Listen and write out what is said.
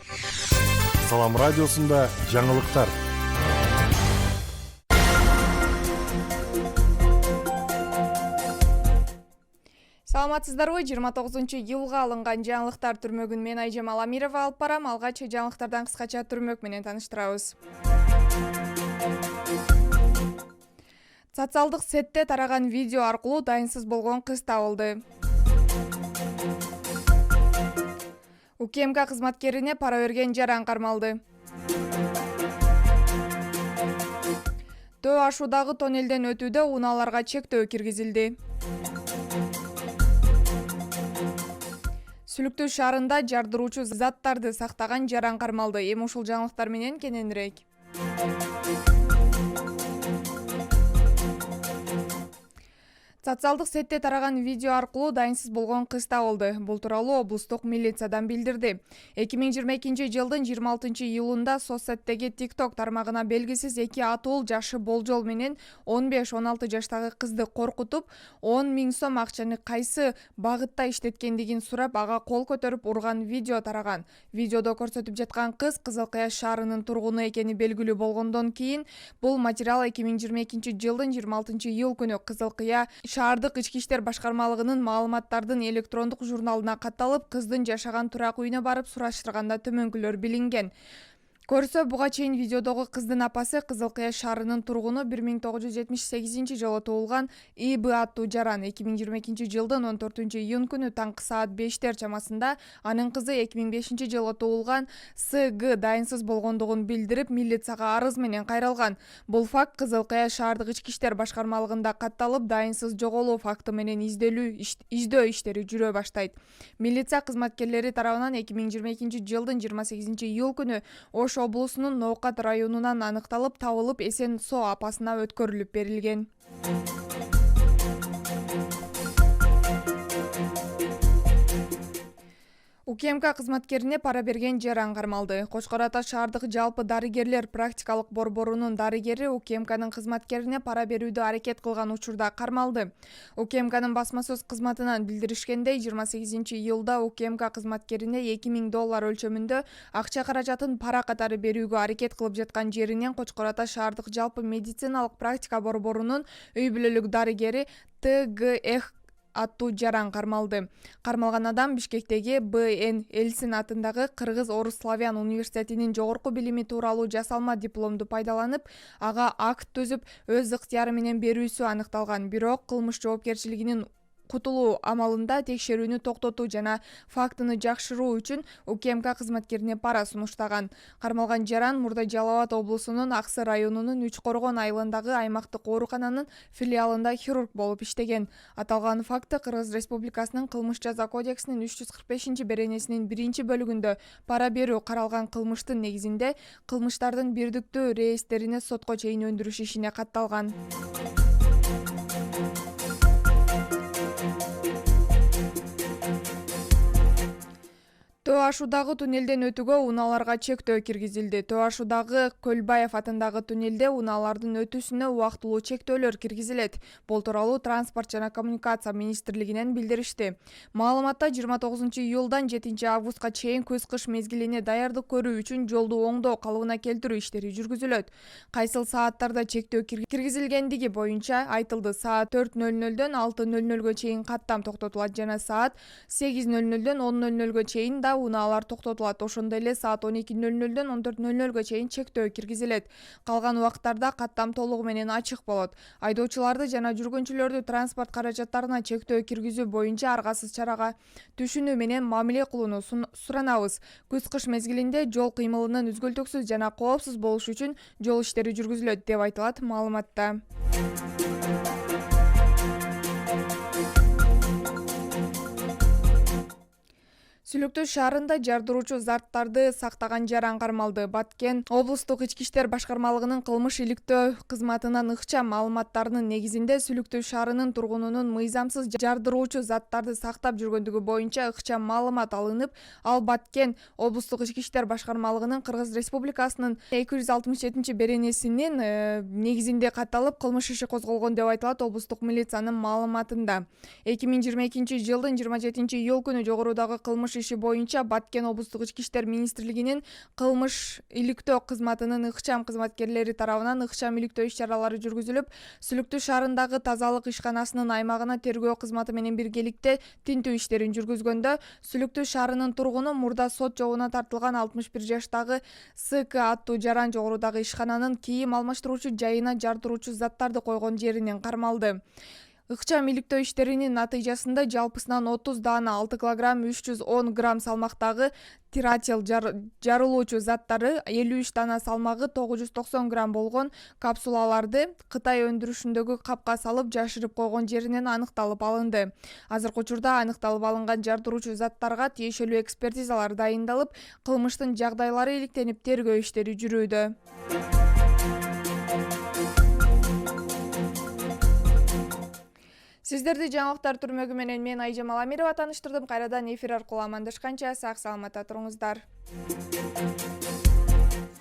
Салам радиосунда жаңылыктар. Саламатсыздарбы? 29-июлга алынган жаңылыктар түрмөгүн мен Айжамал Амирова алып барам. Алгач жаңылыктардан кыскача түрмөк менен тааныштырабыз. Социалдык сетте тараган видео аркылуу дайынсыз болгон кыз табылды. УКМК кызматкерине пара берген жаран кармалды. Төө ашуудагы тоннелден өтүүдө унааларга чектөө киргизилди. Сүлүктүү шаарында жардыруучу заттарды сактаган жаран кармалды. Эми ушул жаңылыктар менен кененирээк. Социалдык сетте тараган видео аркылуу дайынсыз болгон кыз табылды. Бул тууралуу облустук милициядан билдирди. 2022-жылдын 26-июлунда соцсеттеги TikTok тармагына белгисиз эки атуул жашы болжол менен 15-16 жаштагы кызды коркутуп, 10 000 сом акчаны кайсы багытта иштеткендигин сурап, ага кол көтөрүп урган видео тараган. Видеодо көрсөтүп жаткан кыз Кызыл Кыя шаарынын тургуну экени белгилүү болгондон кийин бул материал 2022-жылдын 26-июл күнү Кызыл Кыя шаардык ички иштер башкармалыгынын маалыматтардын электрондук журналына катталып, кыздын жашаган турак үйүнө барып сураштырганда төмөнкүлөр билинген. Көрсө, буга чейин видеодогу кыздын апасы Кызыл Кыя шаарынын тургуну 1978-жылы туулган ИБ аттуу жаран 2022-жылдын 14-июнь күнү таңкы саат 5-тер чамасында анын кызы 2005-жылы туулган СГ дайынсыз болгондугун билдирип, милицияга арыз менен кайрылган. Бул факт Кызыл Кыя шаардык ички иштер башкармалыгында катталып, дайынсыз жоголуу факты менен издөө иштери жүрө баштайт. Милиция кызматкерлери тарабынан 2022-жылдын 28-июл күнү Ош облусунун Ноокат районунан аныкталып, табылып, эсен соо апасына өткөрүлүп берилген. УКМК кызматкерине пара берген жаран кармалды. Кочкор Ата шаардык жалпы дарыгерлер практикалык борборунун дарыгери УКМКнын кызматкерине пара берүүдө аракет кылган учурда кармалды. УКМКнын басма сөз кызматынан билдиришкендей, 28-июлда УКМК кызматкерине $2000 өлчөмүндө акча каражатын пара катары берүүгө аракет кылып жаткан жеринен Кочкор Ата шаардык жалпы медициналык практика борборунун үй бүлөлүк дарыгери ТГХ аттуу жаран кармалды. Кармалган адам Бишкектеги БН Элсин атындагы Кыргыз-Орус славян университетинин жогорку билими тууралуу жасалма дипломду пайдаланып, ага акт түзүп, өз ыктыяры менен берүүсү аныкталган. Бирок кылмыш жоопкерчилигинин кутулуу амалында текшерүүнү токтотуу жана фактыны жакшыруу үчүн УКМК кызматкерине пара сунуштаган. Кармалган жаран Мурда Жалал Абад облусунун Аксы районунун Үч Коргон айылындагы аймактык оорукананын филиалында хирург болуп иштеген. Аталган факты Кыргыз Республикасынын кылмыш жаза кодексинин 345-беренесинин 1-бөлүгүндө пара берүү каралган кылмыштын негизинде кылмыштардын бирдиктүү реестерине сотко чейин өндүрүш ишине катталган. Төө ашуудагы туннелден өтүүгө унааларга чектөө киргизилди. Төө ашуудагы Көлбаев атындагы туннелде унаалардын өтүүсүнө убактылуу чектөөлөр киргизилет. Бул тууралуу Транспорт жана коммуникация министрлигинен билдиришти. Маалыматта 29-июлдан 7-августка чейин күз-кыш мезгилине даярдык көрүү үчүн жолду оңдоо калыбына келтирүү иштери жүргүзүлөт. Кайсыл сааттарда чектөө киргизилгендиги боюнча айтылды. Саат 4:00дөн 6:00 чейин каттам токтотулат жана саат 8:00дөн 10:00 чейин да унаалар токтотулат. Ошондой эле саат 12:00дөн 14:00 чейин чектөө киргизилет. Калган убактарда каттам толугу менен ачык болот. Айдоочуларды жана жүргүнчүлөрдү транспорт каражаттарына чектөө киргизүү боюнча аргасыз чарага түшүнүү менен мамиле кылууну суранабыз. Күз-кыш мезгилинде жол кыймылынын үзгүлтүксүз жана коопсуз болушу үчүн жол иштери жүргүзүлөт деп айтылат маалыматта. Сүлүктүү шаарында жардыруучу заттарды сактаган жаран кармалды. Баткен облустук ички иштер башкармалыгынын кылмыш иликтөө кызматынан ыкчам маалыматтарынын негизинде Сүлүктүү шаарынын тургунунун мыйзамсыз жардыруучу заттарды сактап жүргөндүгү боюнча ыкчам маалымат алынып, ал Баткен облустук ички иштер башкармалыгынын Кыргыз Республикасынын 267-беренесинин негизинде катталып, кылмыш иши козголгон деп айтылат облустук милициянын маалыматында. 2022-жылдын 27-июл күнү жогорудагы кылмыш иши боюнча Баткен облустук ички иштер министрлигинин кылмыш иликтөө кызматынын ыкчам кызматкерлери тарабынан ыкчам иликтөө иш-чаралары жүргүзүлүп, Сүлүктүү шаарындагы тазалык ишканасынын аймагына тергөө кызматы менен биргеликте тинтүү иштерин жүргүзгөндө Сүлүктүү шаарынын тургуну мурда сот жообуна тартылган 61 жаштагы СК аттуу жаран жогорудагы ишкананын кийим алмаштыруучу жайына жардыруучу заттарды койгон жеринен кармалды. Ыкчам иликтөө иштеринин натыйжасында жалпысынан 30 даана 6 килограмм 310 грамм салмактагы тиратил жарылуучу заттары, 53 даана салмагы 990 грамм болгон капсулаларды Кытай өндүрүшүндөгү капка салып жашырып койгон жеринен аныкталып алынды. Азыркы учурда аныкталып алынган жардыруучу заттарга тиешелүү экспертизалар дайындалып, кылмыштын жагдайлары иликтенип тергөө иштери жүрүүдө. Сиздерди жаңылыктар түрмөгү менен мен Айжамал Амирова тааныштырдым. Кайрадан эфир аркылуу амандашканча сак саламатта туруңуздар.